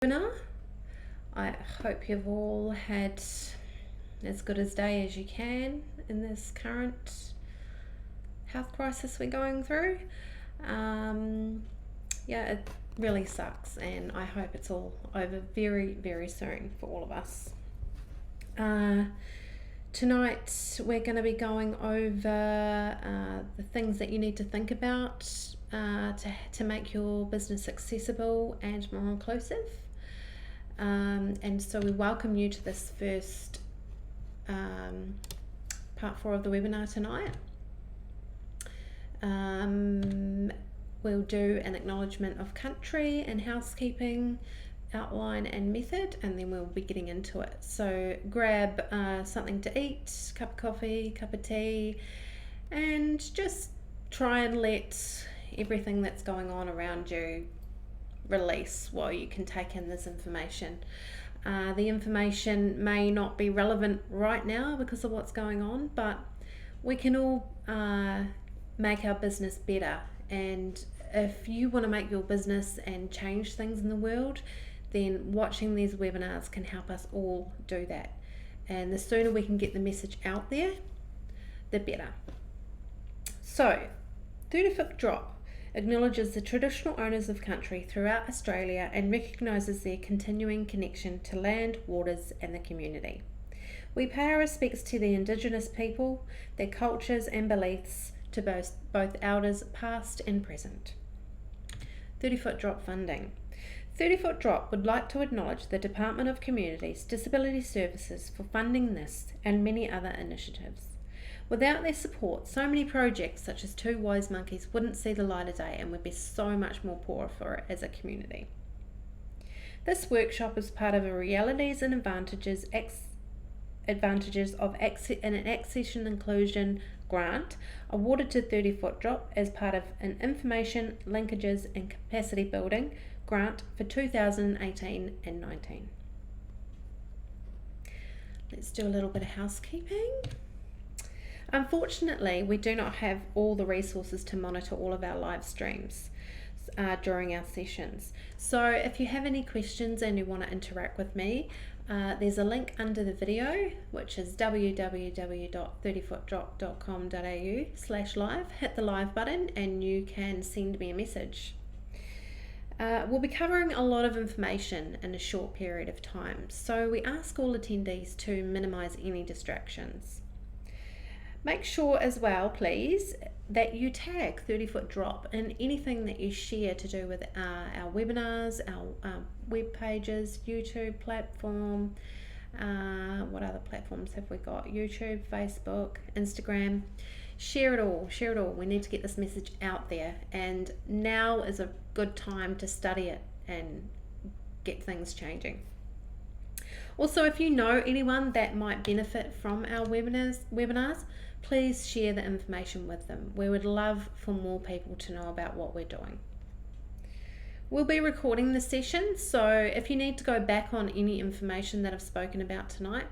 webinar. I hope you've all had as good a day as you can in this current health crisis we're going through. Yeah, it really sucks, and I hope it's all over very, very soon for all of us. Tonight we're going to be going over the things that you need to think about to make your business accessible and more inclusive. And so we welcome you to this first part 4 of the webinar tonight. We'll do an acknowledgement of country and housekeeping, outline and method, and then we'll be getting into it. So grab something to eat, cup of coffee, cup of tea, and just try and let everything that's going on around you release while you can take in this information. The information may not be relevant right now because of what's going on, but we can all make our business better. And if you want to make your business and change things in the world, then watching these webinars can help us all do that. And the sooner we can get the message out there, the better. So, 30-foot drop acknowledges the traditional owners of country throughout Australia and recognises their continuing connection to land, waters and the community. We pay our respects to the Indigenous people, their cultures and beliefs, to both elders past and present. 30-foot drop funding. 30-foot drop would like to acknowledge the Department of Communities Disability Services for funding this and many other initiatives. Without their support, so many projects such as Two Wise Monkeys wouldn't see the light of day and would be so much more poorer for it as a community. This workshop is part of a realities and advantages of an Access and Inclusion grant awarded to 30-foot drop as part of an information, linkages and capacity building grant for 2018 and 19. Let's do a little bit of housekeeping. Unfortunately, we do not have all the resources to monitor all of our live streams during our sessions. So if you have any questions and you want to interact with me, there's a link under the video, which is www.30footdrop.com.au/live. Hit the live button and you can send me a message. We'll be covering a lot of information in a short period of time, so we ask all attendees to minimise any distractions. Make sure as well, please, that you tag 30-foot drop in anything that you share to do with our webinars, our web pages, YouTube platform. What other platforms have we got? YouTube, Facebook, Instagram. Share it all. We need to get this message out there, and now is a good time to study it and get things changing. Also, if you know anyone that might benefit from our webinars, please share the information with them. We would love for more people to know about what we're doing. We'll be recording the session, so if you need to go back on any information that I've spoken about tonight,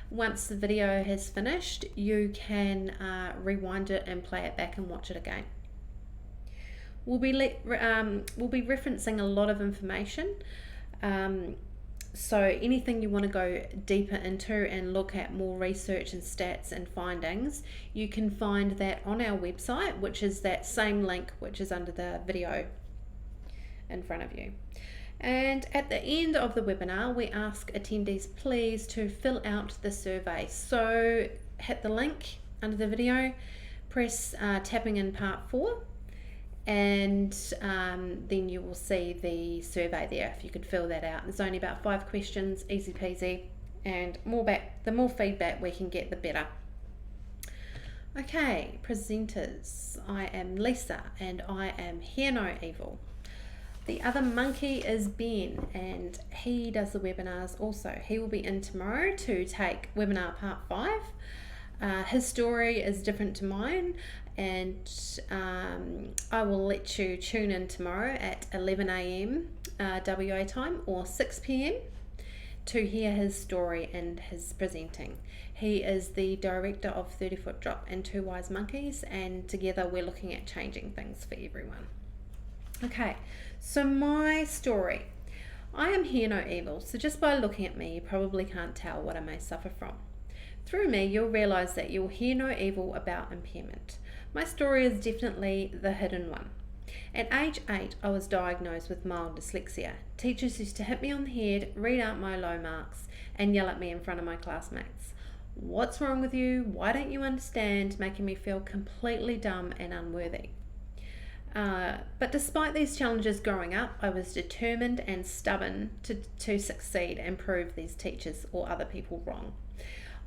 once the video has finished, you can rewind it and play it back and watch it again. We'll be referencing a lot of information. So anything you want to go deeper into and look at more research and stats and findings, you can find that on our website, which is that same link which is under the video in front of you. And at the end of the webinar, we ask attendees please to fill out the survey. So hit the link under the video, press tapping in part 4, and then you will see the survey there if you could fill that out. There's only about 5 questions, easy peasy, and the more feedback we can get, the better. Okay, presenters. I am Lisa and I am Hear No Evil. The other monkey is Ben, and he does the webinars also. He will be in tomorrow to take webinar part 5. His story is different to mine, and I will let you tune in tomorrow at 11 a.m. WA time or 6 p.m. to hear his story and his presenting. He is the director of 30-foot drop and Two Wise Monkeys, and together we're looking at changing things for everyone. Okay, so my story. I am hear no evil, so just by looking at me, you probably can't tell what I may suffer from. Through me, you'll realise that you'll hear no evil about impairment. My story is definitely the hidden one. At age 8, I was diagnosed with mild dyslexia. Teachers used to hit me on the head, read out my low marks, and yell at me in front of my classmates. What's wrong with you? Why don't you understand? Making me feel completely dumb and unworthy. But despite these challenges growing up, I was determined and stubborn to succeed and prove these teachers or other people wrong.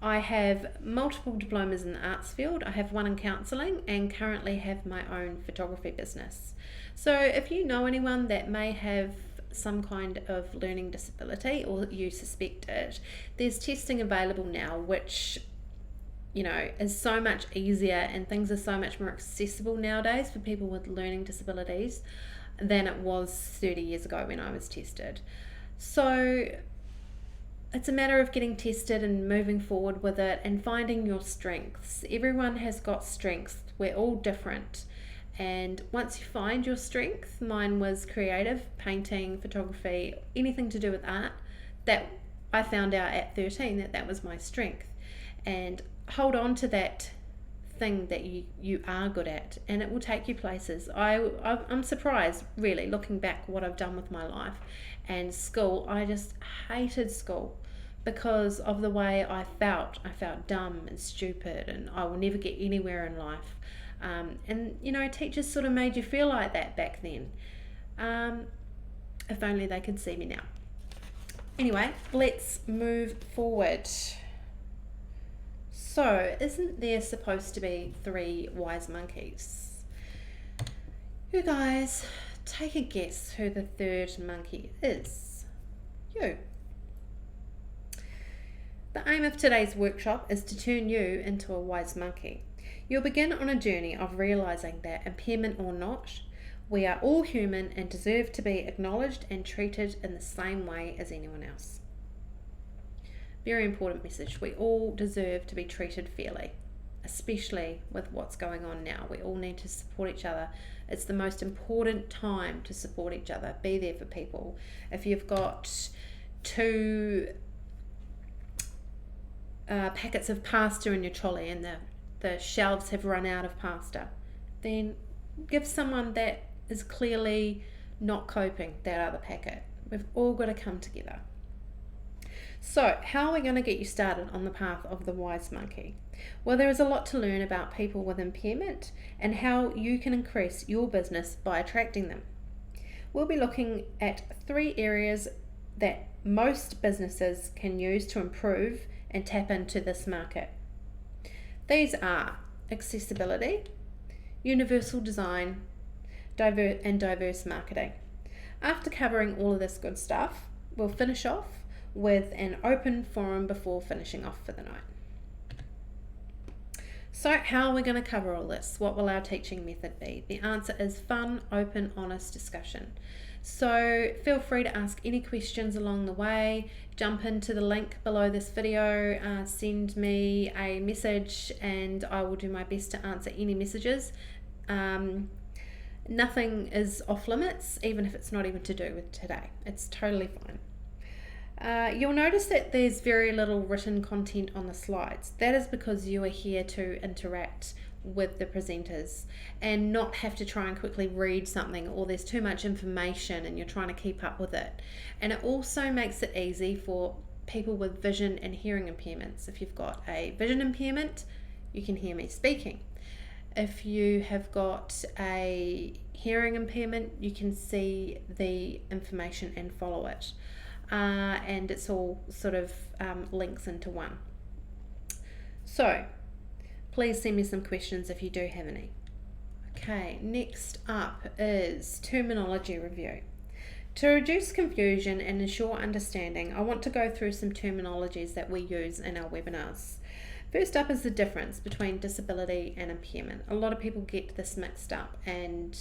I have multiple diplomas in the arts field. I have one in counselling and currently have my own photography business. So if you know anyone that may have some kind of learning disability or you suspect it, there's testing available now which is so much easier, and things are so much more accessible nowadays for people with learning disabilities than it was 30 years ago when I was tested. So it's a matter of getting tested and moving forward with it and finding your strengths. Everyone has got strengths. We're all different. And once you find your strength, mine was creative, painting, photography, anything to do with art, that I found out at 13 that was my strength. And hold on to that thing that you are good at, and it will take you places. I'm surprised, really, looking back what I've done with my life. And school, I just hated school because of the way I felt. I felt dumb and stupid, and I will never get anywhere in life. And teachers sort of made you feel like that back then. If only they could see me now. Anyway, let's move forward. So, isn't there supposed to be 3 wise monkeys? You guys, take a guess who the 3rd monkey is. You. The aim of today's workshop is to turn you into a wise monkey. You'll begin on a journey of realising that, impairment or not, we are all human and deserve to be acknowledged and treated in the same way as anyone else. Very important message. We all deserve to be treated fairly, especially with what's going on now. We all need to support each other. It's the most important time to support each other. Be there for people. If you've got 2 packets of pasta in your trolley and the shelves have run out of pasta, then give someone that is clearly not coping that other packet. We've all got to come together. So, how are we going to get you started on the path of the wise monkey? Well, there is a lot to learn about people with impairment and how you can increase your business by attracting them. We'll be looking at 3 areas that most businesses can use to improve and tap into this market. These are accessibility, universal design, diverse marketing. After covering all of this good stuff, we'll finish off with an open forum before finishing off for the night. So how are we going to cover all this? What will our teaching method be? The answer is fun, open, honest discussion. So feel free to ask any questions along the way. Jump into the link below this video, send me a message, and I will do my best to answer any messages. Nothing is off limits, even if it's not even to do with today. It's totally fine. You'll notice that there's very little written content on the slides. That is because you are here to interact with the presenters and not have to try and quickly read something, or there's too much information and you're trying to keep up with it. And it also makes it easy for people with vision and hearing impairments. If you've got a vision impairment, you can hear me speaking. If you have got a hearing impairment, you can see the information and follow it. And it's all sort of links into one. So please send me some questions if you do have any. Okay, next up is terminology review. To reduce confusion and ensure understanding, I want to go through some terminologies that we use in our webinars. First up is the difference between disability and impairment. A lot of people get this mixed up and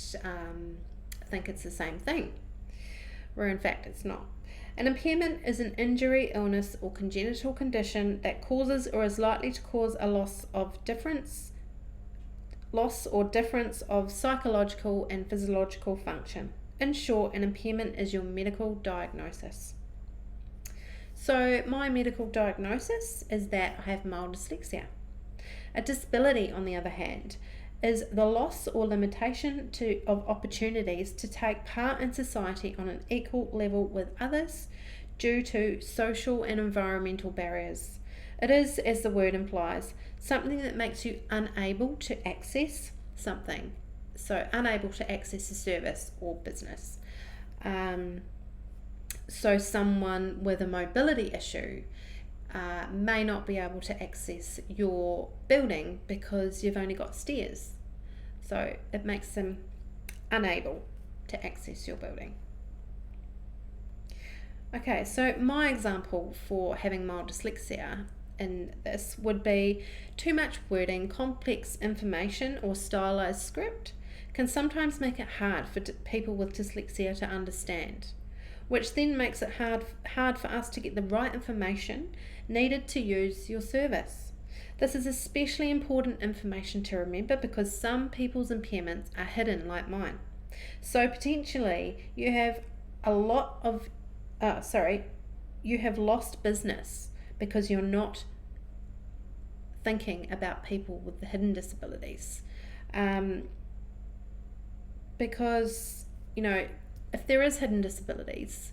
think it's the same thing, where in fact it's not. An impairment is an injury, illness, or congenital condition that causes or is likely to cause a loss or difference of psychological and physiological function. In short, an impairment is your medical diagnosis. So my medical diagnosis is that I have mild dyslexia. A disability, on the other hand, is the loss or limitation of opportunities to take part in society on an equal level with others due to social and environmental barriers. It is, as the word implies, something that makes you unable to access something. So unable to access a service or business. So someone with a mobility issue may not be able to access your building because you've only got stairs. So it makes them unable to access your building. Okay, so my example for having mild dyslexia in this would be too much wording, complex information, or stylized script can sometimes make it hard for people with dyslexia to understand, which then makes it hard for us to get the right information needed to use your service. This is especially important information to remember because some people's impairments are hidden like mine. So potentially you have you have lost business because you're not thinking about people with the hidden disabilities. Because, if there is hidden disabilities,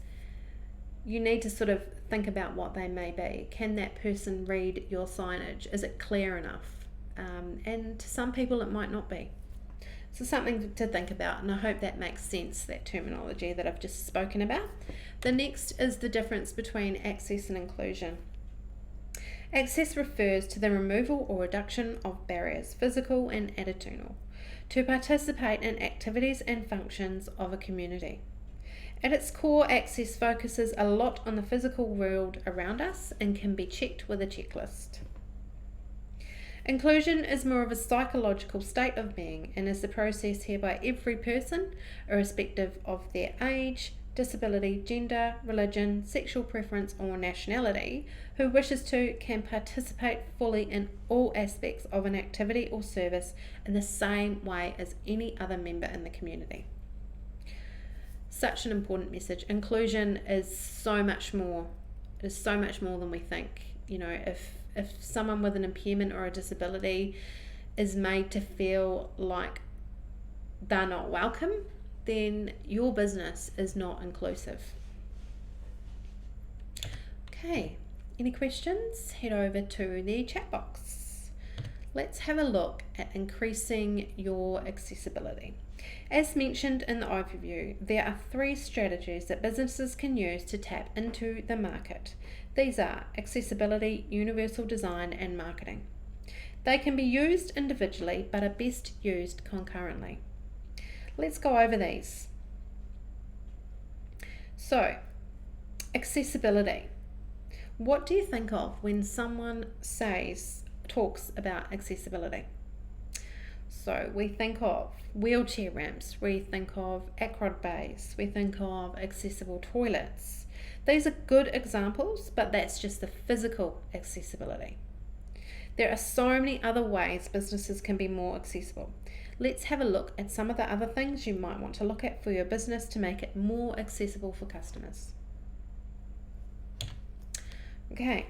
you need to sort of think about what they may be. Can that person read your signage? Is it clear enough? And to some people it might not be. So something to think about, and I hope that makes sense, that terminology that I've just spoken about. The next is the difference between access and inclusion. Access refers to the removal or reduction of barriers, physical and attitudinal, to participate in activities and functions of a community. At its core, access focuses a lot on the physical world around us and can be checked with a checklist. Inclusion is more of a psychological state of being and is the process whereby every person, irrespective of their age, disability, gender, religion, sexual preference, or nationality, who wishes to can participate fully in all aspects of an activity or service in the same way as any other member in the community. Such an important message. Inclusion is so much more. It is so much more than we think. If someone with an impairment or a disability is made to feel like they're not welcome, then your business is not inclusive. Okay, any questions? Head over to the chat box. Let's have a look at increasing your accessibility. As mentioned in the overview, there are 3 strategies that businesses can use to tap into the market. These are accessibility, universal design, and marketing. They can be used individually but are best used concurrently. Let's go over these. So, accessibility. What do you think of when someone talks about accessibility? So we think of wheelchair ramps, we think of Acrod bays, we think of accessible toilets. These are good examples, but that's just the physical accessibility. There are so many other ways businesses can be more accessible. Let's have a look at some of the other things you might want to look at for your business to make it more accessible for customers. Okay,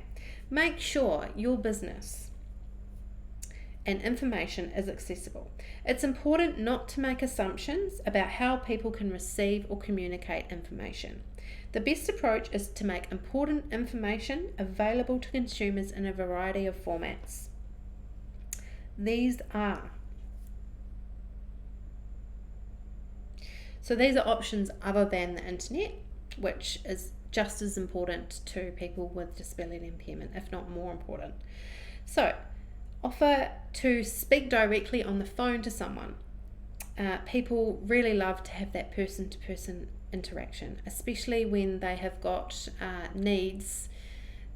make sure your business and information is accessible. It's important not to make assumptions about how people can receive or communicate information. The best approach is to make important information available to consumers in a variety of formats. These are options other than the internet, which is just as important to people with disability impairment, if not more important. So, offer to speak directly on the phone to someone. People really love to have that person-to-person interaction, especially when they have got needs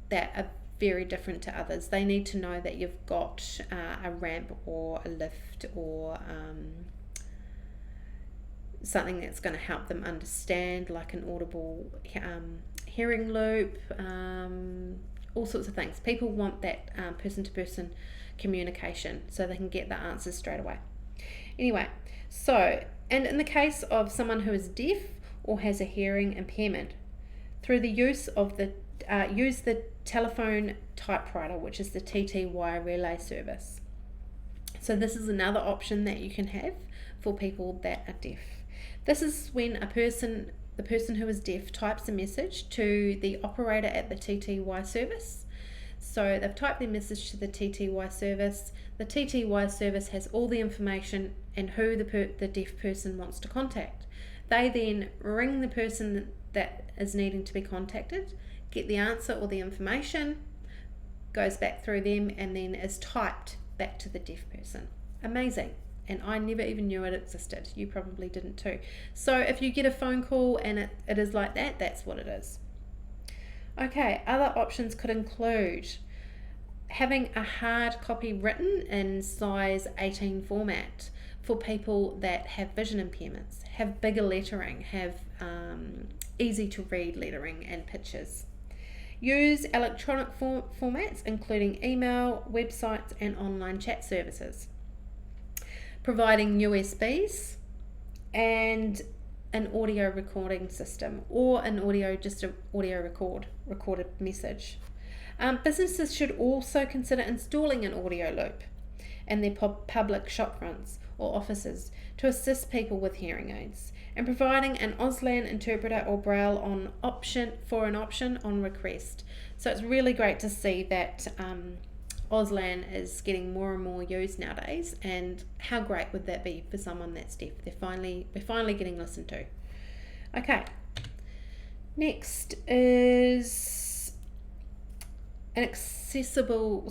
that are very different to others. They need to know that you've got a ramp or a lift or something that's going to help them understand, like an audible hearing loop, all sorts of things. People want that person-to-person communication so they can get the answers straight away. Anyway, so And in the case of someone who is deaf or has a hearing impairment, through the use of use the telephone typewriter, which is the TTY relay service. So this is another option that you can have for people that are deaf. This is when the person who is deaf types a message to the operator at the TTY service. So they've typed their message to the TTY service. The TTY service has all the information and who the deaf person wants to contact. They then ring the person that is needing to be contacted, get the answer or the information, goes back through them, and then is typed back to the deaf person. Amazing. And I never even knew it existed. You probably didn't too. So if you get a phone call and it is like that, that's what it is. Okay, other options could include having a hard copy written in size 18 format for people that have vision impairments, have bigger lettering, have easy to read lettering and pictures. Use electronic formats including email, websites and online chat services. Providing USBs and an audio recording system, or an audio recorded message. Businesses should also consider installing an audio loop in their public shop fronts or offices to assist people with hearing aids, and providing an Auslan interpreter or braille option on request. So it's really great to see that Auslan is getting more and more used nowadays, and how great would that be for someone that's deaf? We're finally getting listened to. Okay, next is an accessible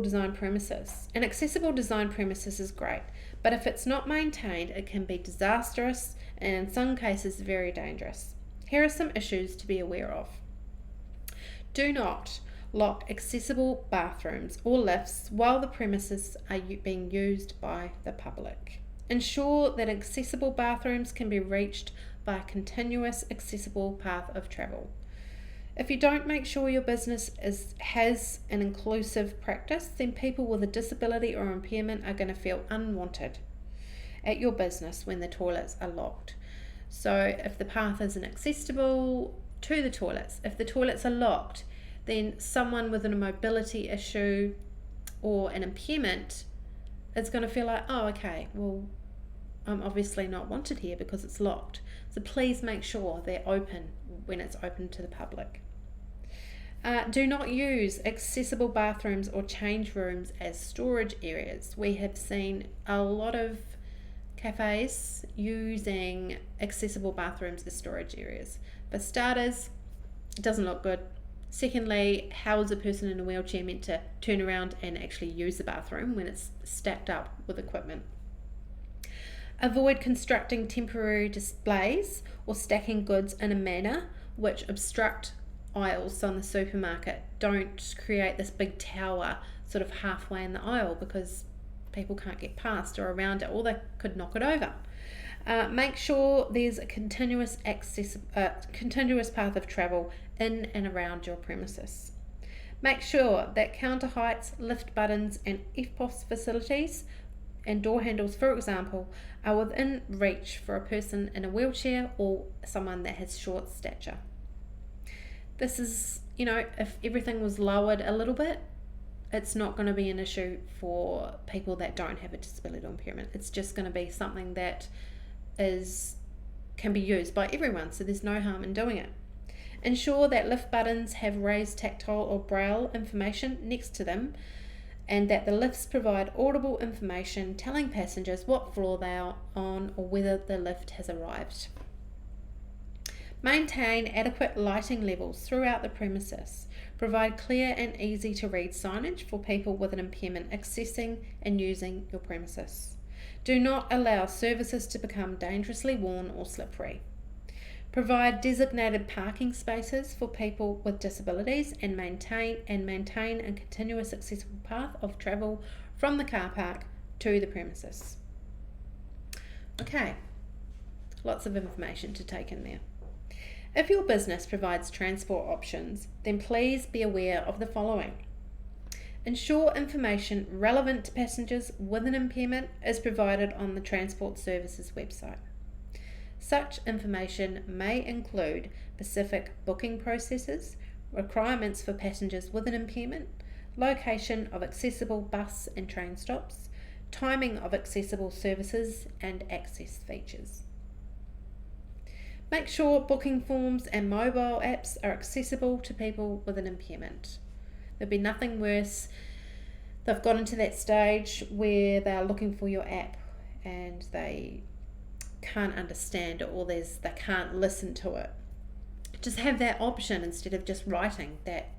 design premises. An accessible design premises is great, but if it's not maintained, it can be disastrous and in some cases very dangerous. Here are some issues to be aware of. Do not lock accessible bathrooms or lifts while the premises are being used by the public. Ensure that accessible bathrooms can be reached by a continuous accessible path of travel. If you don't make sure your business has an inclusive practice, then people with a disability or impairment are going to feel unwanted at your business when the toilets are locked. So if the path isn't accessible to the toilets, if the toilets are locked, then someone with a mobility issue or an impairment is going to feel like, oh, okay, well, I'm obviously not wanted here because it's locked. So please make sure they're open when it's open to the public. Do not use accessible bathrooms or change rooms as storage areas. We have seen a lot of cafes using accessible bathrooms as storage areas. For starters, it doesn't look good. Secondly, how is a person in a wheelchair meant to turn around and actually use the bathroom when it's stacked up with equipment? Avoid constructing temporary displays or stacking goods in a manner which obstruct aisles on the supermarket. Don't create this big tower sort of halfway in the aisle because people can't get past or around it, or they could knock it over. Make sure there's a continuous path of travel in and around your premises. Make sure that counter heights, lift buttons and EFTPOS facilities and door handles, for example, are within reach for a person in a wheelchair or someone that has short stature. This is, if everything was lowered a little bit, it's not going to be an issue for people that don't have a disability or impairment. It's just going to be something that can be used by everyone, so there's no harm in doing it. Ensure that lift buttons have raised tactile or braille information next to them, and that the lifts provide audible information telling passengers what floor they are on or whether the lift has arrived. Maintain adequate lighting levels throughout the premises. Provide clear and easy to read signage for people with an impairment accessing and using your premises. Do not allow surfaces to become dangerously worn or slippery. Provide designated parking spaces for people with disabilities and maintain a continuous accessible path of travel from the car park to the premises. Okay, lots of information to take in there. If your business provides transport options, then please be aware of the following. Ensure information relevant to passengers with an impairment is provided on the Transport Services website. Such information may include specific booking processes, requirements for passengers with an impairment, location of accessible bus and train stops, timing of accessible services, and access features. Make sure booking forms and mobile apps are accessible to people with an impairment. There'll be nothing worse. They've gotten to that stage where they're looking for your app and they can't understand it, or they can't listen to it. Just have that option instead of just writing that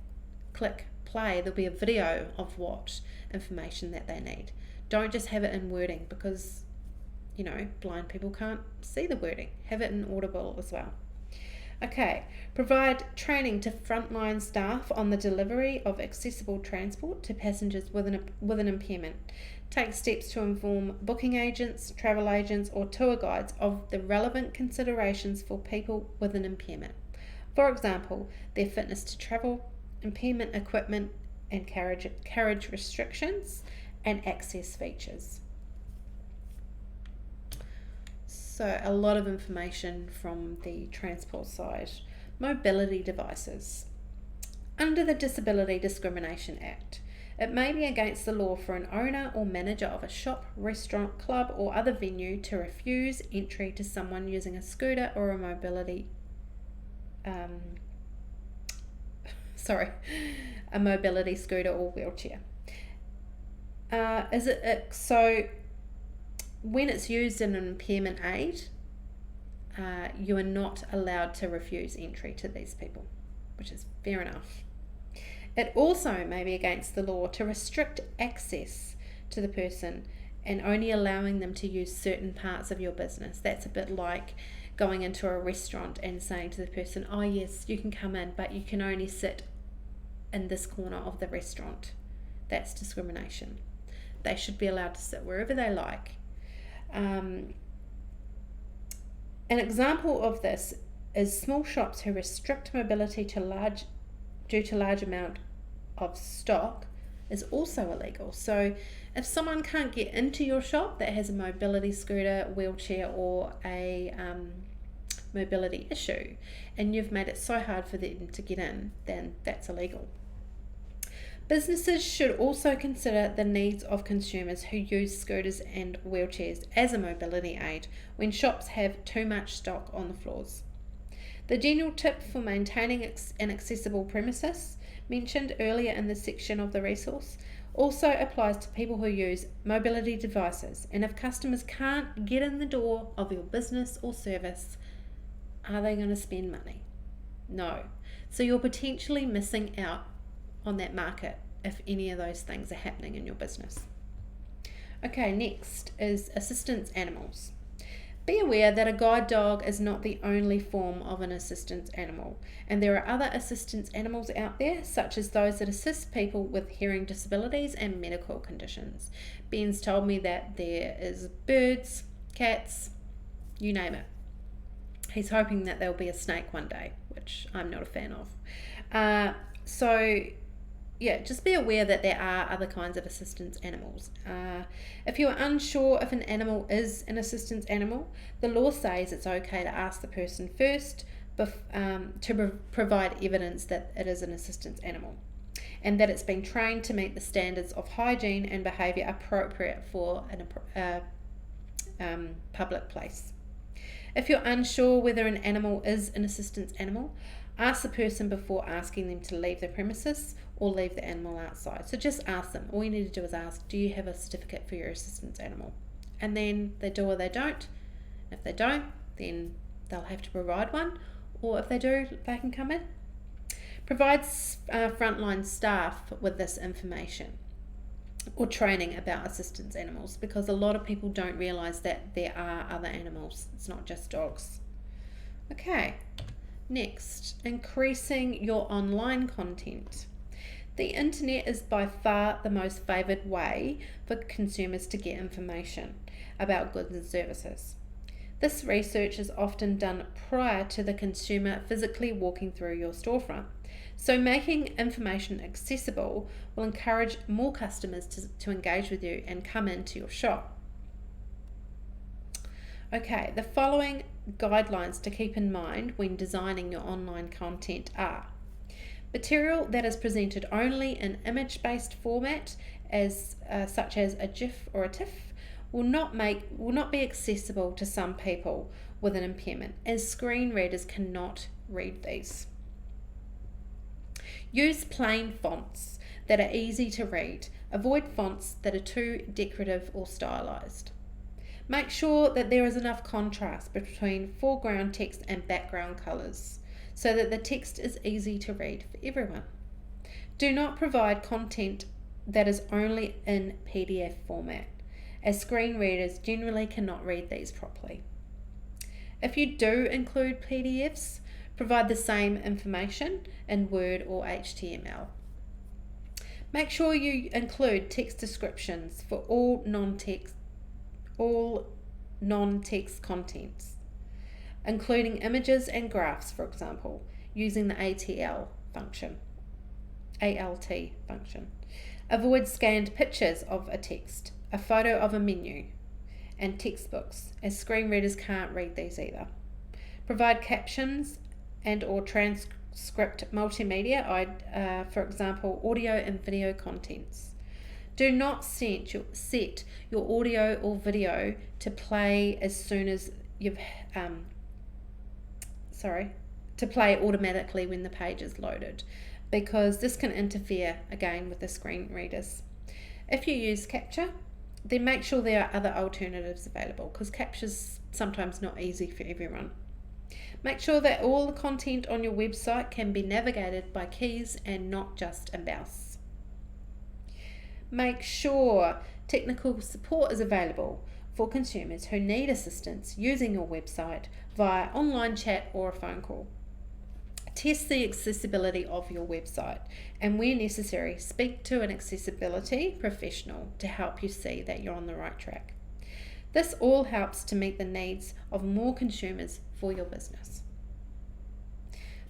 click play. There'll be a video of what information that they need. Don't just have it in wording, because blind people can't see the wording. Have it in audible as well. Okay, provide training to frontline staff on the delivery of accessible transport to passengers with an impairment. Take steps to inform booking agents, travel agents, or tour guides of the relevant considerations for people with an impairment. For example, their fitness to travel, impairment equipment and carriage restrictions, and access features. So a lot of information from the transport side. Mobility devices. Under the Disability Discrimination Act, it may be against the law for an owner or manager of a shop, restaurant, club, or other venue to refuse entry to someone using a scooter or a mobility scooter or wheelchair. So when it's used in an impairment aid, you are not allowed to refuse entry to these people, which is fair enough. It also may be against the law to restrict access to the person and only allowing them to use certain parts of your business. That's a bit like going into a restaurant and saying to the person, oh yes, you can come in, but you can only sit in this corner of the restaurant. That's discrimination. They should be allowed to sit wherever they like. An example of this is small shops who restrict mobility due to large amount of stock is also illegal. So if someone can't get into your shop that has a mobility scooter, wheelchair, or a mobility issue, and you've made it so hard for them to get in, then that's illegal. Businesses should also consider the needs of consumers who use scooters and wheelchairs as a mobility aid when shops have too much stock on the floors. The general tip for maintaining an accessible premises, mentioned earlier in this section of the resource, also applies to people who use mobility devices. And if customers can't get in the door of your business or service, are they going to spend money? No. So you're potentially missing out on that market if any of those things are happening in your business. Okay, next is assistance animals. Be aware that a guide dog is not the only form of an assistance animal, and there are other assistance animals out there, such as those that assist people with hearing disabilities and medical conditions. Ben's told me that there is birds, cats, you name it. He's hoping that there'll be a snake one day, which I'm not a fan of. Just be aware that there are other kinds of assistance animals. If you are unsure if an animal is an assistance animal, the law says it's okay to ask the person first to provide evidence that it is an assistance animal and that it's been trained to meet the standards of hygiene and behaviour appropriate for a public place. If you're unsure whether an animal is an assistance animal, ask the person before asking them to leave the premises or leave the animal outside. So just ask them. All you need to do is ask, do you have a certificate for your assistance animal? And then they do or they don't. If they don't, then they'll have to provide one. Or if they do, they can come in. Provide frontline staff with this information or training about assistance animals, because a lot of people don't realise that there are other animals. It's not just dogs. Okay. Next, increasing your online content. The internet is by far the most favoured way for consumers to get information about goods and services. This research is often done prior to the consumer physically walking through your storefront. So making information accessible will encourage more customers to engage with you and come into your shop. Okay, the following guidelines to keep in mind when designing your online content are: material that is presented only in image-based format, such as a GIF or a TIFF, will not be accessible to some people with an impairment, as screen readers cannot read these. Use plain fonts that are easy to read. Avoid fonts that are too decorative or stylized. Make sure that there is enough contrast between foreground text and background colours so that the text is easy to read for everyone. Do not provide content that is only in PDF format, as screen readers generally cannot read these properly. If you do include PDFs, provide the same information in Word or HTML. Make sure you include text descriptions for all non-text contents, including images and graphs, for example, using the ALT function. Avoid scanned pictures of a text, a photo of a menu, and textbooks, as screen readers can't read these either. Provide captions and or transcript multimedia, for example, audio and video contents. Do not set your audio or video to play as soon as to play automatically when the page is loaded, because this can interfere again with the screen readers. If you use Capture, then make sure there are other alternatives available, because Capture's sometimes not easy for everyone. Make sure that all the content on your website can be navigated by keys and not just a mouse. Make sure technical support is available for consumers who need assistance using your website via online chat or a phone call. Test the accessibility of your website, and where necessary, speak to an accessibility professional to help you see that you're on the right track. This all helps to meet the needs of more consumers for your business.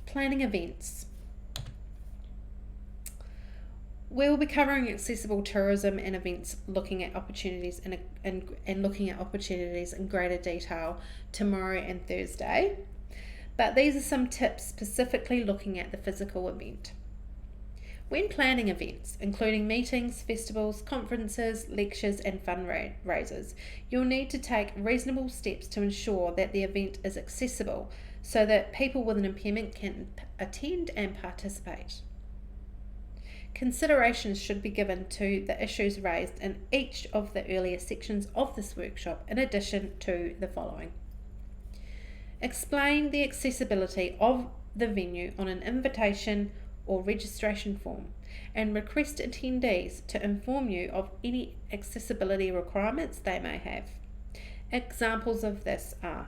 Planning events. We'll be covering accessible tourism and events, looking at opportunities and looking at opportunities in greater detail tomorrow and Thursday. But these are some tips specifically looking at the physical event. When planning events, including meetings, festivals, conferences, lectures, and fundraisers, you'll need to take reasonable steps to ensure that the event is accessible so that people with an impairment can attend and participate. Considerations should be given to the issues raised in each of the earlier sections of this workshop, in addition to the following. Explain the accessibility of the venue on an invitation or registration form, and request attendees to inform you of any accessibility requirements they may have. Examples of this are: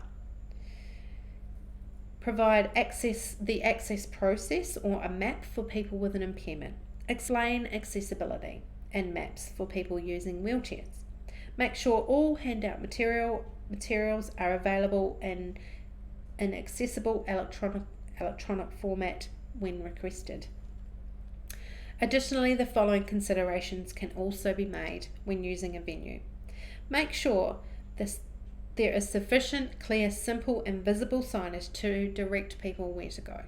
provide the access process or a map for people with an impairment. Explain accessibility and maps for people using wheelchairs. Make sure all handout materials are available in an accessible electronic format when requested. Additionally, the following considerations can also be made when using a venue. Make sure there is sufficient, clear, simple and visible signage to direct people where to go.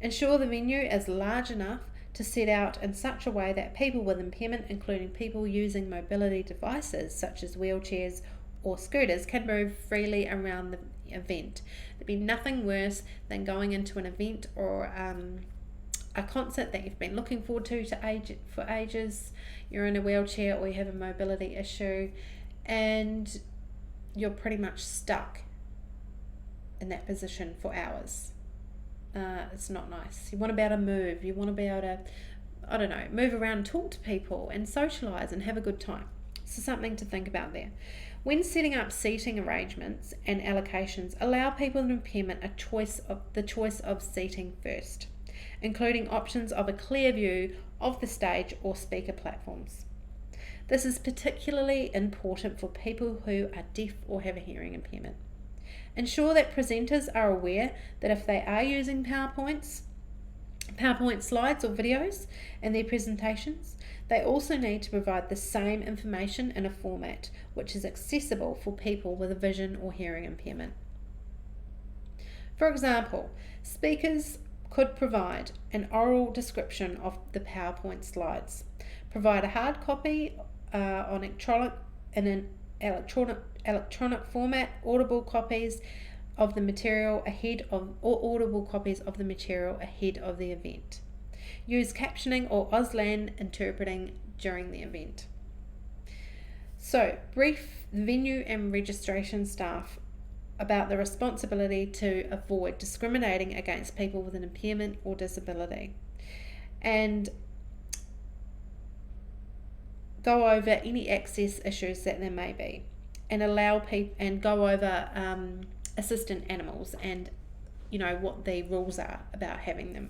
Ensure the venue is large enough to set out in such a way that people with impairment, including people using mobility devices such as wheelchairs or scooters, can move freely around the event. There'd be nothing worse than going into an event or a concert that you've been looking forward to for ages. You're in a wheelchair or you have a mobility issue and you're pretty much stuck in that position for hours. It's not nice. You want to be able to move. You want to be able to, move around and talk to people and socialise and have a good time. So something to think about there. When setting up seating arrangements and allocations, allow people with impairment the choice of seating first, including options of a clear view of the stage or speaker platforms. This is particularly important for people who are deaf or have a hearing impairment. Ensure that presenters are aware that if they are using PowerPoints PowerPoint slides or videos in their presentations. They also need to provide the same information in a format which is accessible for people with a vision or hearing impairment. For example, speakers could provide an oral description of the PowerPoint slides, provide a hard copy in an electronic format, audible copies of the material ahead of the event. Use captioning or Auslan interpreting during the event. So, brief venue and registration staff about the responsibility to avoid discriminating against people with an impairment or disability, and go over any access issues that there may be, and allow people and go over assistant animals and what the rules are about having them.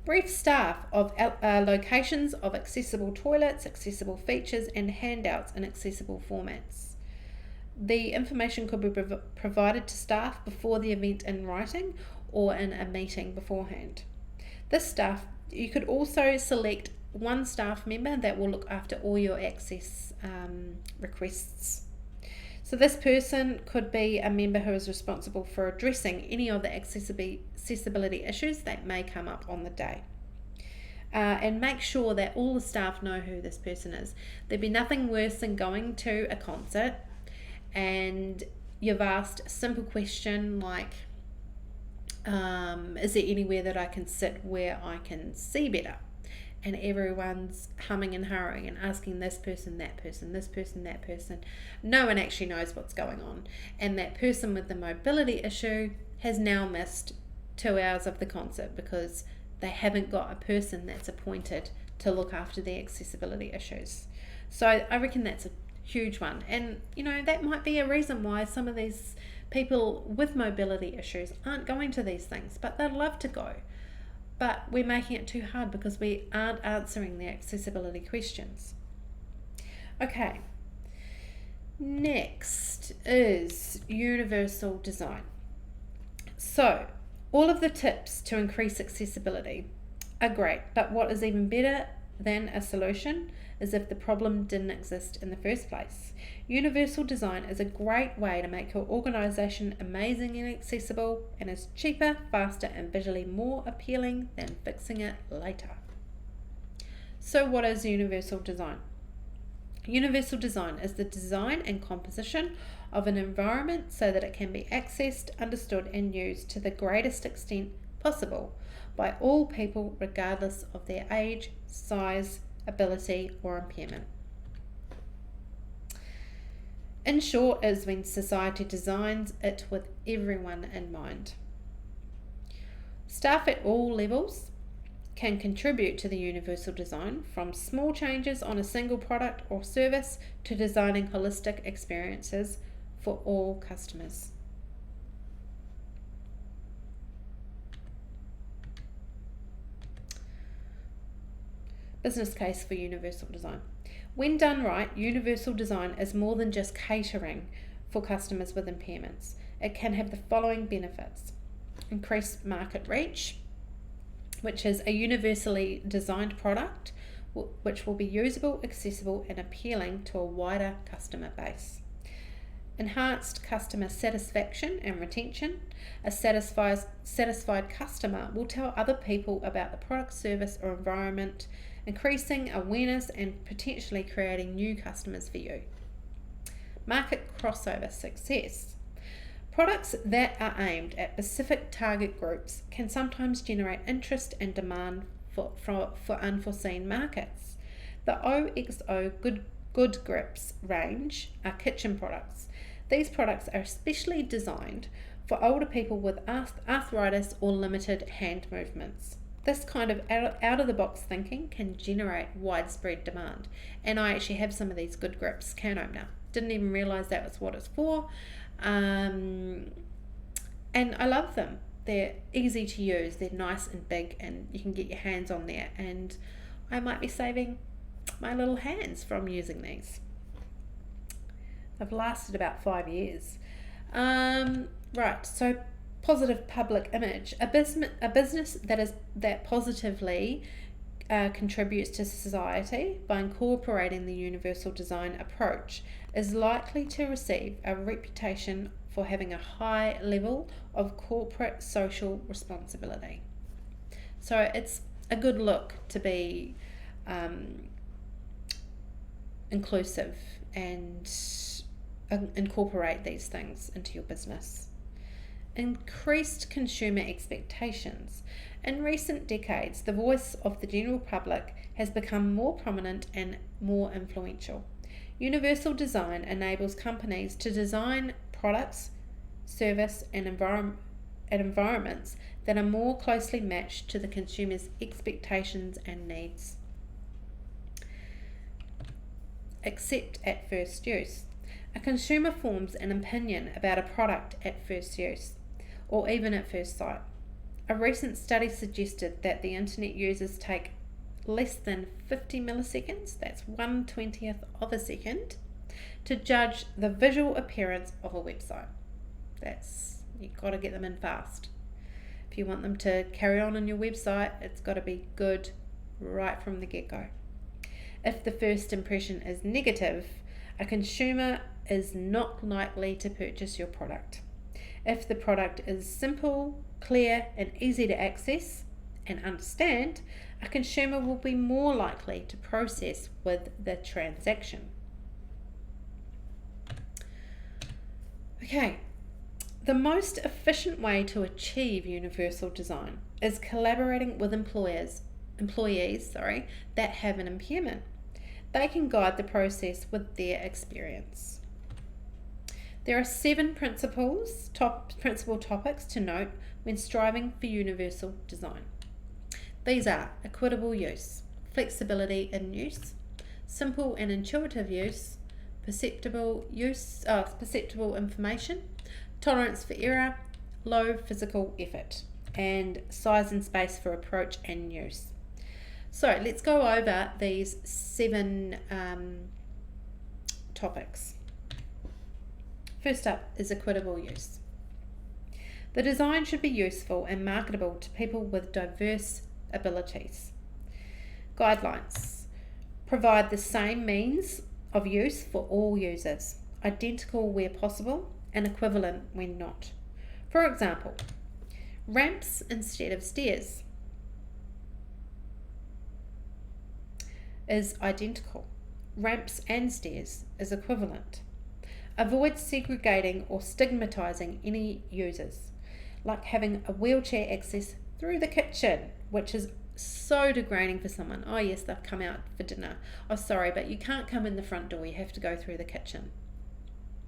Brief staff of locations of accessible toilets, accessible features and handouts in accessible formats. The information could be provided to staff before the event in writing or in a meeting beforehand. This staff, you could also select one staff member that will look after all your access requests. So this person could be a member who is responsible for addressing any of the accessibility issues that may come up on the day. And make sure that all the staff know who this person is. There'd be nothing worse than going to a concert and you've asked a simple question like, is there anywhere that I can sit where I can see better? And everyone's humming and hurrying and asking this person, that person, this person, that person. No one actually knows what's going on. And that person with the mobility issue has now missed 2 hours of the concert because they haven't got a person that's appointed to look after their accessibility issues. So I reckon that's a huge one. And, that might be a reason why some of these people with mobility issues aren't going to these things, but they'd love to go. But we're making it too hard because we aren't answering the accessibility questions. Okay, next is universal design. So, all of the tips to increase accessibility are great, but what is even better than a solution is if the problem didn't exist in the first place. Universal design is a great way to make your organisation amazing and accessible, and is cheaper, faster and visually more appealing than fixing it later. So what is universal design? Universal design is the design and composition of an environment so that it can be accessed, understood and used to the greatest extent possible by all people regardless of their age, size, ability or impairment. In short, is when society designs it with everyone in mind. Staff at all levels can contribute to the universal design, from small changes on a single product or service to designing holistic experiences for all customers. Business case for universal design. When done right, universal design is more than just catering for customers with impairments. It can have the following benefits: increased market reach, which is a universally designed product which will be usable, accessible and appealing to a wider customer base. Enhanced customer satisfaction and retention. A satisfied customer will tell other people about the product, service or environment, increasing awareness and potentially creating new customers for you. Market crossover success. Products that are aimed at specific target groups can sometimes generate interest and demand for unforeseen markets. The OXO Good Grips range are kitchen products. These products are especially designed for older people with arthritis or limited hand movements. This kind of out-of-the-box thinking can generate widespread demand. And I actually have some of these Good Grips can opener. Didn't even realise that was what it's for. And I love them. They're easy to use. They're nice and big and you can get your hands on there. And I might be saving my little hands from using these. I've lasted about 5 years. Right, so Positive public image. A business that positively contributes to society by incorporating the universal design approach is likely to receive a reputation for having a high level of corporate social responsibility. So it's a good look to be inclusive and incorporate these things into your business. Increased consumer expectations. In recent decades, the voice of the general public has become more prominent and more influential. Universal design enables companies to design products, service, and environments that are more closely matched to the consumer's expectations and needs. Accept at first use. A consumer forms an opinion about a product at first use, or even at first sight. A recent study suggested that the internet users take less than 50 milliseconds, that's 1/20th of a second, to judge the visual appearance of a website. You've got to get them in fast. If you want them to carry on your website, it's got to be good right from the get-go. If the first impression is negative, a consumer is not likely to purchase your product. If the product is simple, clear, and easy to access and understand, a consumer will be more likely to process with the transaction. Okay, the most efficient way to achieve universal design is collaborating with employees that have an impairment. They can guide the process with their experience. There are 7 principal topics to note when striving for universal design. These are equitable use, flexibility in use, simple and intuitive use, perceptible information, tolerance for error, low physical effort, and size and space for approach and use. So let's go over these 7 topics. First up is equitable use. The design should be useful and marketable to people with diverse abilities. Guidelines. Provide the same means of use for all users, identical where possible and equivalent when not. For example, ramps instead of stairs is identical. Ramps and stairs is equivalent. Avoid segregating or stigmatizing any users, like having a wheelchair access through the kitchen, which is so degrading for someone. Oh yes, they've come out for dinner. Oh sorry, but you can't come in the front door, you have to go through the kitchen.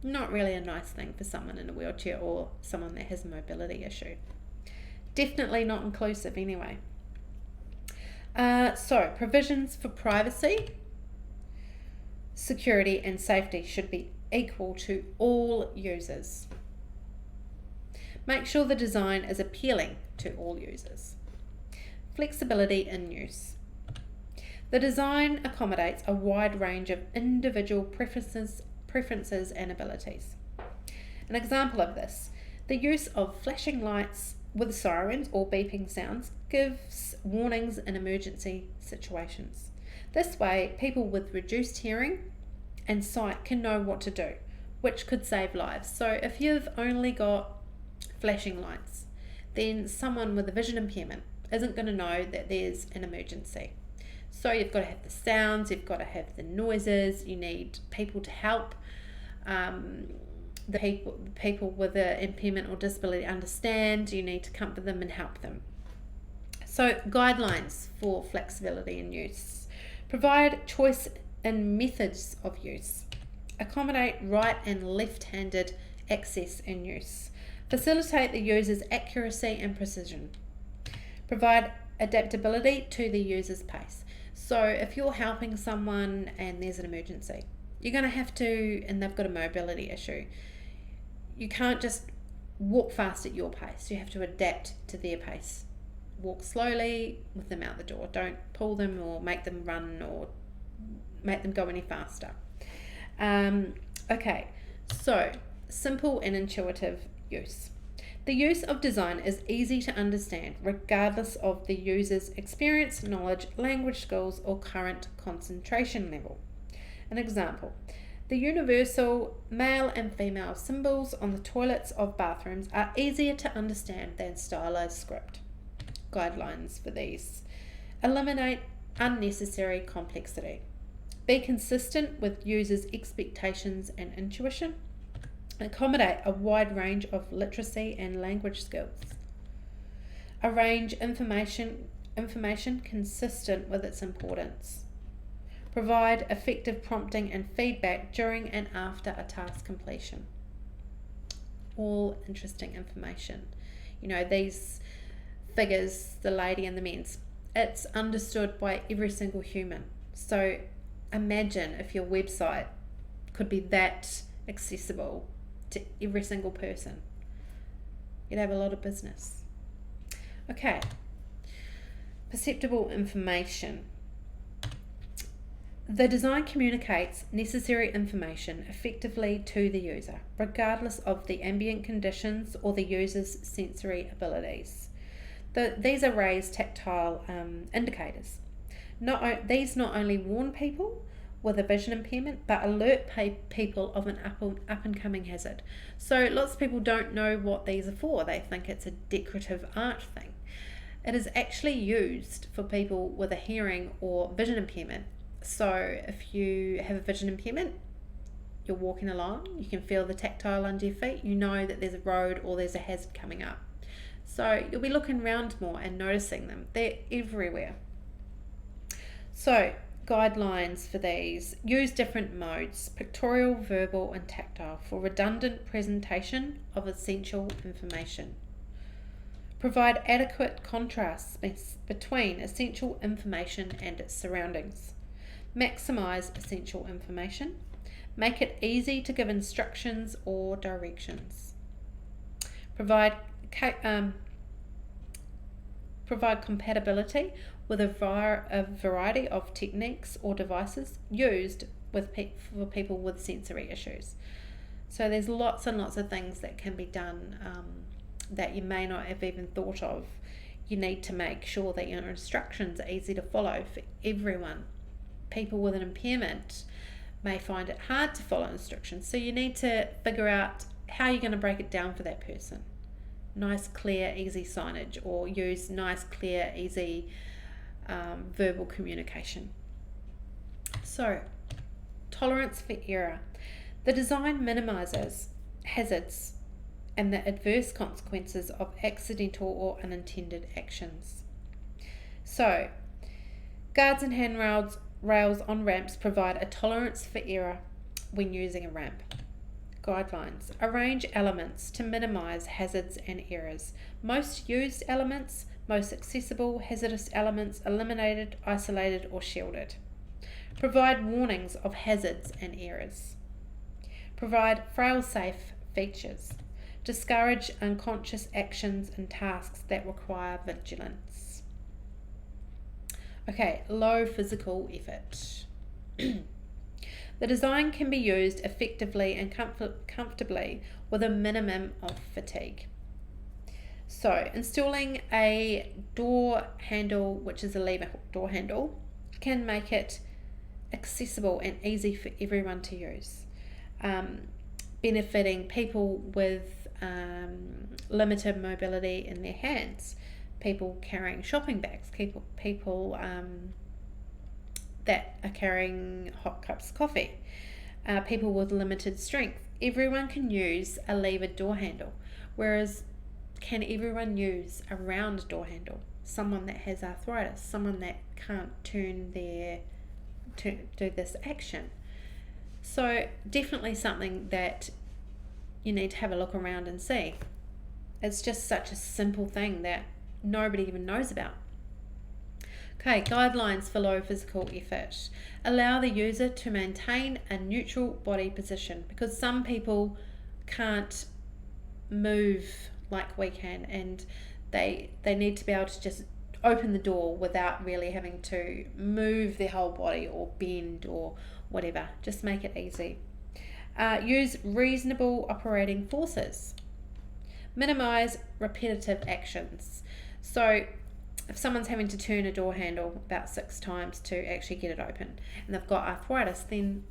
Not really a nice thing for someone in a wheelchair or someone that has a mobility issue. Definitely not inclusive anyway. So provisions for privacy, security and safety should be equal to all users. Make sure the design is appealing to all users. Flexibility in use. The design accommodates a wide range of individual preferences and abilities. An example of this, the use of flashing lights with sirens or beeping sounds gives warnings in emergency situations. This way, people with reduced hearing and sight can know what to do, which could save lives. So if you've only got flashing lights, then someone with a vision impairment isn't going to know that there's an emergency. So you've got to have the sounds, you've got to have the noises, you need people to help the people with an impairment or disability understand, you need to comfort them and help them. So guidelines for flexibility in use. Provide choice in methods of use. Accommodate right and left-handed access in use. Facilitate the user's accuracy and precision. Provide adaptability to the user's pace. So if you're helping someone and there's an emergency, you're going to have to, and they've got a mobility issue, you can't just walk fast at your pace. You have to adapt to their pace. Walk slowly with them out the door. Don't pull them or make them run or make them go any faster. Okay, so simple and intuitive use. The use of design is easy to understand regardless of the user's experience, knowledge, language skills, or current concentration level. An example: the universal male and female symbols on the toilets of bathrooms are easier to understand than stylized script. Guidelines for these: eliminate unnecessary complexity. Be consistent with users' expectations and intuition. Accommodate a wide range of literacy and language skills. Arrange information consistent with its importance. Provide effective prompting and feedback during and after a task completion. All interesting information. These figures, the lady and the men's, it's understood by every single human. So imagine if your website could be that accessible to every single person. You'd have a lot of business. Okay, perceptible information. The design communicates necessary information effectively to the user, regardless of the ambient conditions or the user's sensory abilities. These are raised tactile indicators. These not only warn people with a vision impairment, but alert people of an up and coming hazard. So lots of people don't know what these are for. They think it's a decorative art thing. It is actually used for people with a hearing or vision impairment. So if you have a vision impairment, you're walking along, you can feel the tactile under your feet, you know that there's a road or there's a hazard coming up. So you'll be looking around more and noticing them. They're everywhere. So guidelines for these: use different modes, pictorial, verbal, and tactile, for redundant presentation of essential information. Provide adequate contrasts between essential information and its surroundings. Maximize essential information. Make it easy to give instructions or directions. Provide compatibility with a variety of techniques or devices used for people with sensory issues. So there's lots and lots of things that can be done that you may not have even thought of. You need to make sure that your instructions are easy to follow for everyone. People with an impairment may find it hard to follow instructions, so you need to figure out how you're going to break it down for that person. Nice, clear, easy signage, or use nice, clear, easy verbal communication. So, tolerance for error. The design minimises hazards and the adverse consequences of accidental or unintended actions. So, guards and handrails on ramps provide a tolerance for error when using a ramp. Guidelines: arrange elements to minimize hazards and errors. Most used elements, most accessible hazardous elements eliminated, isolated, or shielded. Provide warnings of hazards and errors. Provide fail-safe features. Discourage unconscious actions and tasks that require vigilance. Okay, low physical effort. The design can be used effectively and comfortably with a minimum of fatigue. So, installing a door handle, which is a lever door handle, can make it accessible and easy for everyone to use, benefiting people with limited mobility in their hands, people carrying shopping bags, people that are carrying hot cups of coffee, people with limited strength. Everyone can use a levered door handle, whereas can everyone use a round door handle? Someone that has arthritis, someone that can't turn to do this action. So definitely something that you need to have a look around and see. It's just such a simple thing that nobody even knows about. Okay, guidelines for low physical effort. Allow the user to maintain a neutral body position, because some people can't move like we can, and they need to be able to just open the door without really having to move their whole body or bend or whatever. Just make it easy. Use reasonable operating forces. Minimize repetitive actions. So if someone's having to turn a door handle about 6 times to actually get it open and they've got arthritis, then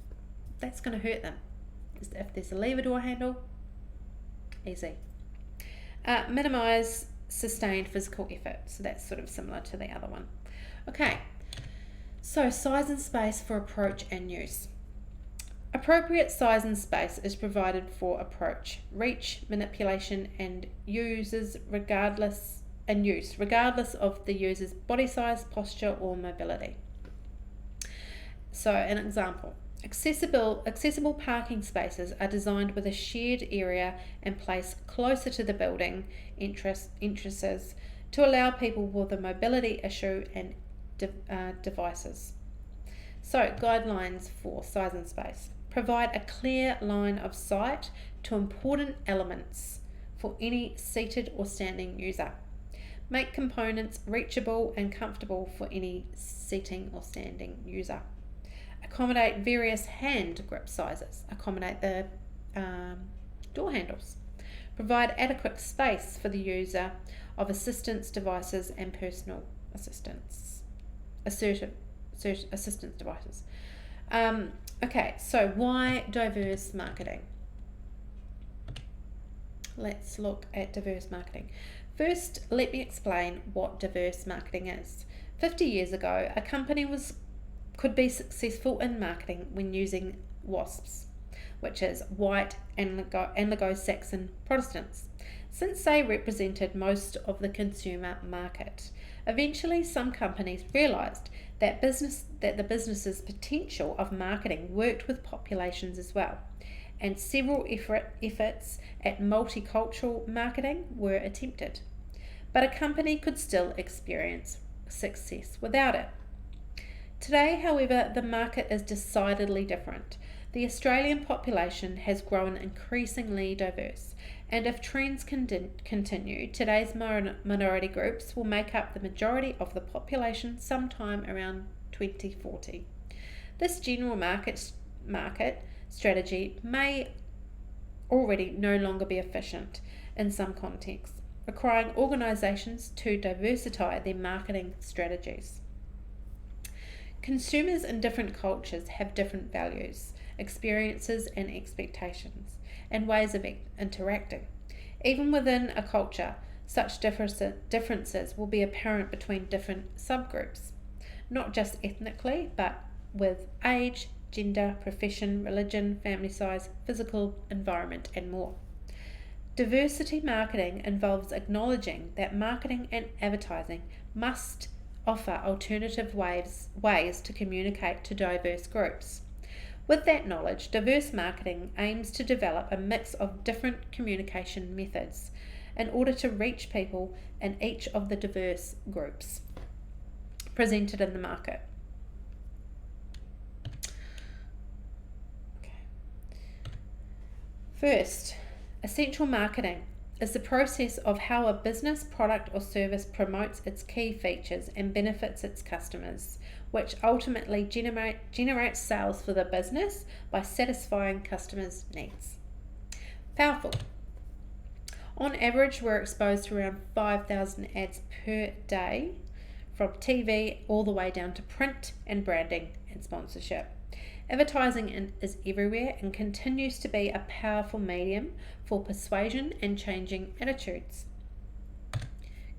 that's going to hurt them. If there's a lever door handle, easy. Minimize sustained physical effort. So that's sort of similar to the other one. Okay, so size and space for approach and use. Appropriate size and space is provided for approach, reach, manipulation, and use regardless of the user's body size, posture, or mobility. So, an example. Accessible parking spaces are designed with a shared area and placed closer to the building entrances to allow people with a mobility issue and devices. So, guidelines for size and space. Provide a clear line of sight to important elements for any seated or standing user. Make components reachable and comfortable for any seating or standing user. Accommodate various hand grip sizes. Accommodate the door handles. Provide adequate space for the user of assistance devices and personal assistance devices. Okay, so why diverse marketing? Let's look at diverse marketing. First, let me explain what diverse marketing is. 50 years ago, a company could be successful in marketing when using WASPs, which is White Anglo-Saxon Protestants, since they represented most of the consumer market. Eventually, some companies realised that the business's potential of marketing worked with populations as well, and several efforts at multicultural marketing were attempted. But a company could still experience success without it. Today, however, the market is decidedly different. The Australian population has grown increasingly diverse, and if trends continue, today's minority groups will make up the majority of the population sometime around 2040. This general market strategy may already no longer be efficient in some contexts, requiring organisations to diversify their marketing strategies. Consumers in different cultures have different values, experiences, and expectations, and ways of interacting. Even within a culture, such differences will be apparent between different subgroups, not just ethnically, but with age, gender, profession, religion, family size, physical environment, and more. Diversity marketing involves acknowledging that marketing and advertising must offer alternative ways to communicate to diverse groups. With that knowledge, diverse marketing aims to develop a mix of different communication methods in order to reach people in each of the diverse groups presented in the market. Okay. First, essential marketing is the process of how a business, product, or service promotes its key features and benefits its customers, which ultimately generates sales for the business by satisfying customers' needs. Powerful. On average, we're exposed to around 5,000 ads per day, from TV all the way down to print and branding and sponsorship. Advertising is everywhere and continues to be a powerful medium for persuasion and changing attitudes.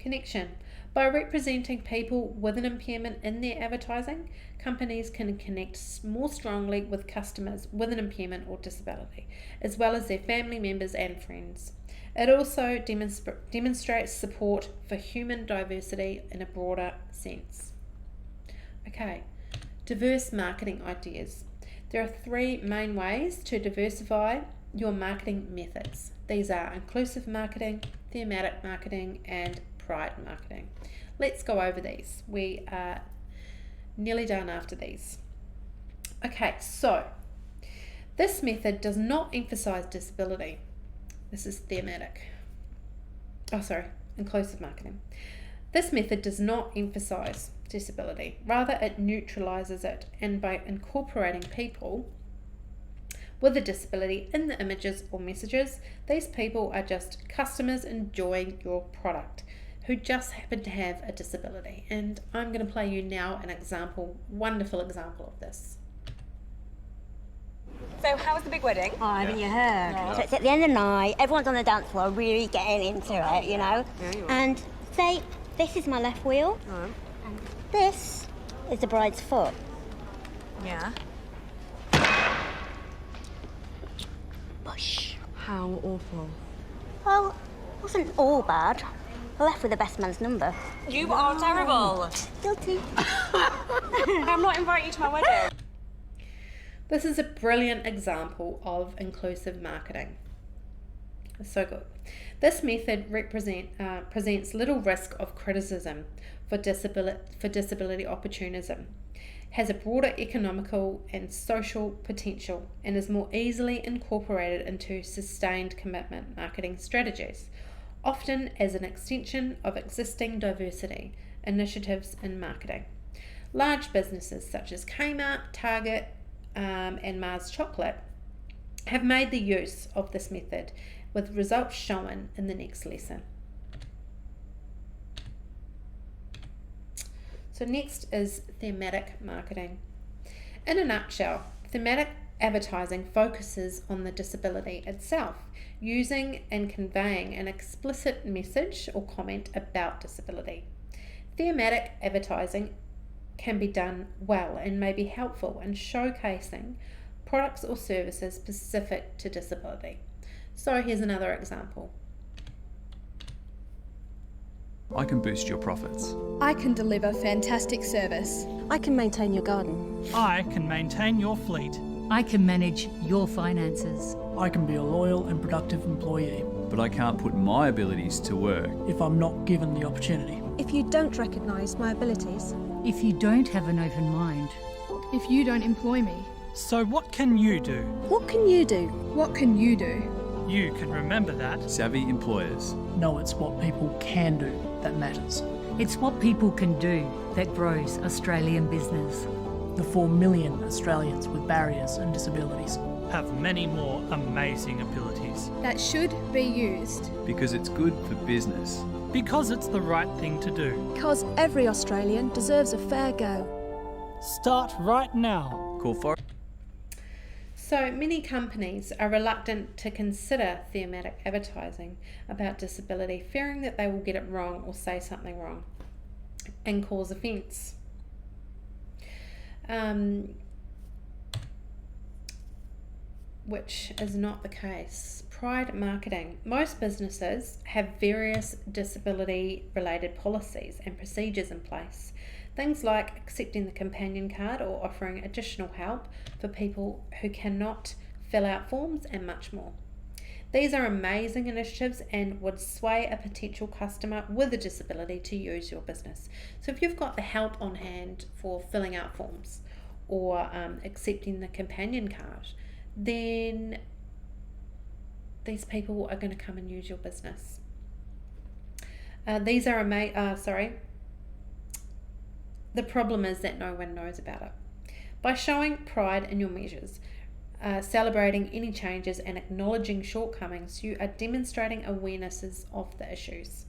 Connection. By representing people with an impairment in their advertising, companies can connect more strongly with customers with an impairment or disability, as well as their family members and friends. It also demonstrates support for human diversity in a broader sense. Okay, diverse marketing ideas. There are 3 main ways to diversify your marketing methods. These are inclusive marketing, thematic marketing, and pride marketing. Let's go over these. We are nearly done after these. Okay, so this method does not emphasize disability. This is thematic. Inclusive marketing. This method does not emphasize disability. Rather, it neutralizes it, and by incorporating people with a disability in the images or messages. These people are just customers enjoying your product who just happen to have a disability. And I'm going to play you now an example, wonderful example of this. So how was the big wedding? Oh, haven't you heard? So it's at the end of the night, everyone's on the dance floor really getting into it, you know? Yeah, you are. And say, this is my left wheel, and this is the bride's foot. Yeah. Bush. How awful. Well, it wasn't all bad. I left with the best man's number. You are terrible. Guilty. I'm not inviting you to my wedding. This is a brilliant example of inclusive marketing. So good. This method presents little risk of criticism for disability opportunism, has a broader economical and social potential, and is more easily incorporated into sustained commitment marketing strategies, often as an extension of existing diversity initiatives in marketing. Large businesses such as Kmart, Target, and Mars Chocolate have made the use of this method, with results shown in the next lesson. So next is thematic marketing. In a nutshell, thematic advertising focuses on the disability itself, using and conveying an explicit message or comment about disability. Thematic advertising can be done well and may be helpful in showcasing products or services specific to disability. So here's another example. I can boost your profits. I can deliver fantastic service. I can maintain your garden. I can maintain your fleet. I can manage your finances. I can be a loyal and productive employee. But I can't put my abilities to work if I'm not given the opportunity. If you don't recognise my abilities. If you don't have an open mind. If you don't employ me. So what can you do? What can you do? What can you do? You can remember that. Savvy employers. No, it's what people can do that matters. It's what people can do that grows Australian business. The 4 million Australians with barriers and disabilities Have many more amazing abilities. That should be used. Because it's good for business. Because it's the right thing to do. Because every Australian deserves a fair go. Start right now. Call for So many companies are reluctant to consider thematic advertising about disability, fearing that they will get it wrong or say something wrong and cause offence. Which is not the case. Pride marketing. Most businesses have various disability related policies and procedures in place. Things like accepting the companion card or offering additional help for people who cannot fill out forms, and much more. These are amazing initiatives and would sway a potential customer with a disability to use your business. So if you've got the help on hand for filling out forms or accepting the companion card, then these people are going to come and use your business. The problem is that no one knows about it. By showing pride in your measures, celebrating any changes and acknowledging shortcomings, you are demonstrating awarenesses of the issues.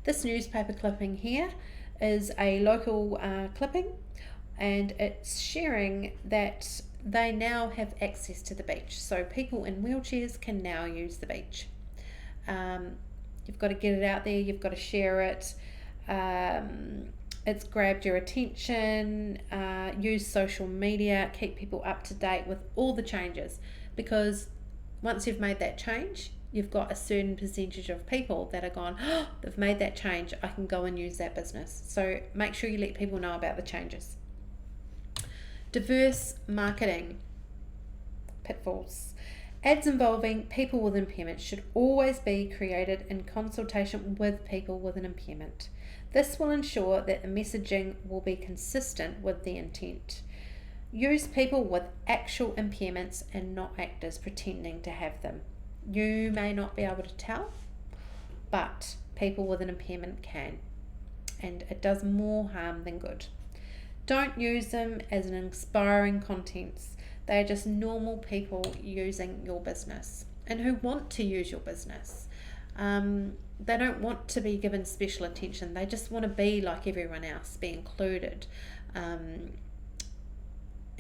This newspaper clipping here is a local clipping, and it's sharing that they now have access to the beach. So people in wheelchairs can now use the beach. You've got to get it out there, you've got to share it. It's grabbed your attention. Use social media, keep people up to date with all the changes, because once you've made that change, you've got a certain percentage of people that are gone, oh, they've made that change, I can go and use that business. So make sure you let people know about the changes. Diverse marketing pitfalls. Ads involving people with impairment should always be created in consultation with people with an impairment. This will ensure that the messaging will be consistent with the intent. Use people with actual impairments and not actors pretending to have them. You may not be able to tell, but people with an impairment can, and it does more harm than good. Don't use them as an inspiring contents. They're just normal people using your business and who want to use your business. They don't want to be given special attention. They just want to be like everyone else, be included, and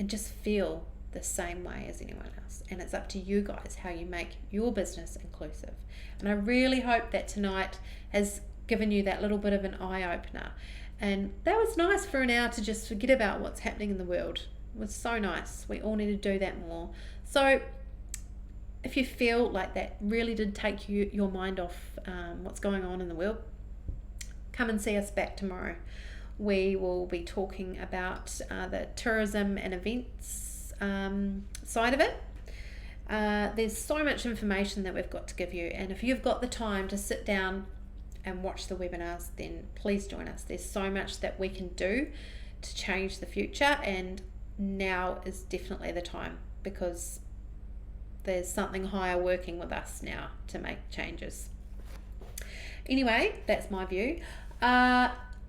just feel the same way as anyone else. And it's up to you guys how you make your business inclusive. And I really hope that tonight has given you that little bit of an eye-opener. And that was nice for an hour to just forget about what's happening in the world. It was so nice. We all need to do that more. So if you feel like that really did take your mind off what's going on in the world, come and see us back tomorrow. We will be talking about the tourism and events side of it. There's so much information that we've got to give you, and if you've got the time to sit down and watch the webinars, then please join us. There's so much that we can do to change the future, and now is definitely the time, because there's something higher working with us now to make changes. Anyway, that's my view.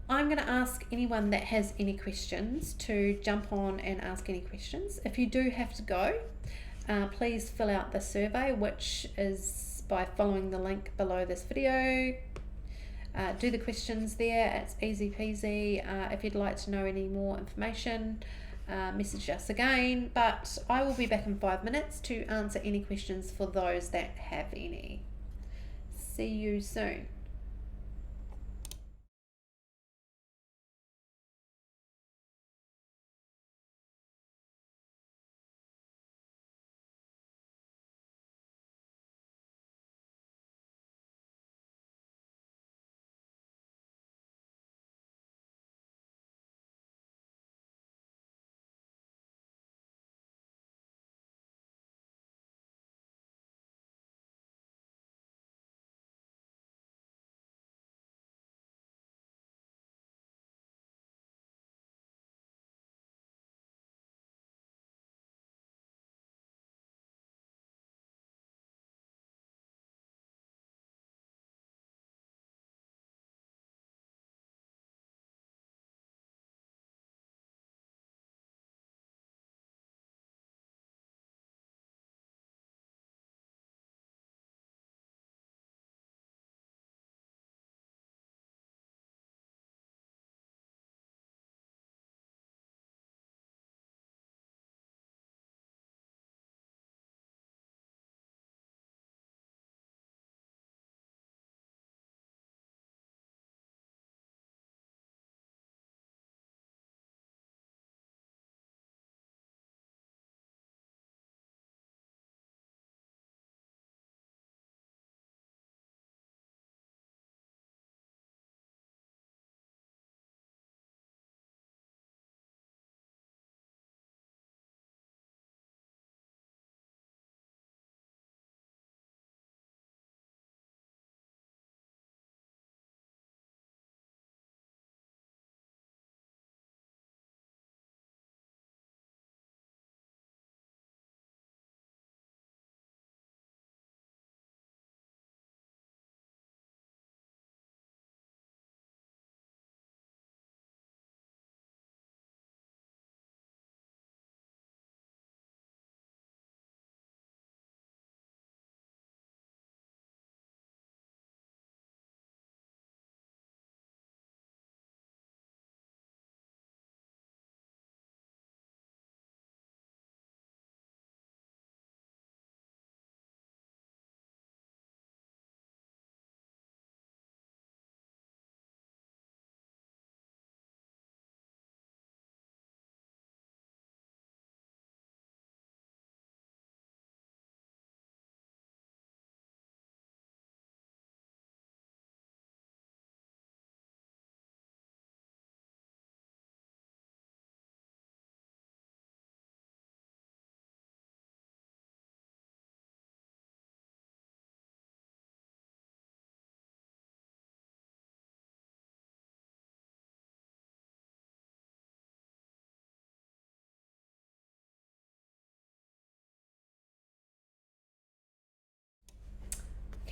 I'm going to ask anyone that has any questions to jump on and ask any questions. If you do have to go, please fill out the survey, which is by following the link below this video. Do the questions there. It's easy peasy. If you'd like to know any more information, message us again. But I will be back in 5 minutes to answer any questions for those that have any. See you soon.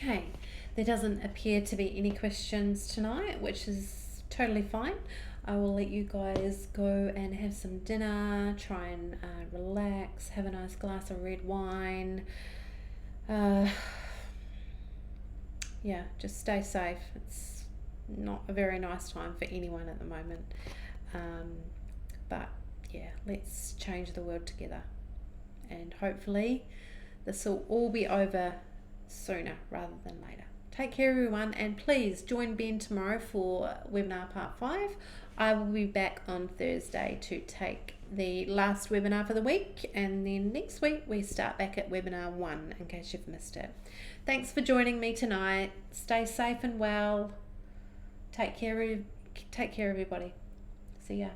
Okay, there doesn't appear to be any questions tonight, which is totally fine. I will let you guys go and have some dinner, try and relax, have a nice glass of red wine. Yeah, just stay safe. It's not a very nice time for anyone at the moment. But yeah, let's change the world together. And hopefully this will all be over sooner rather than later. Take care, everyone, and please join Ben tomorrow for webinar part 5. I will be back on Thursday to take the last webinar for the week, and then next week we start back at webinar 1 in case you've missed it. Thanks for joining me tonight. Stay safe and well. Take care, everybody. See ya.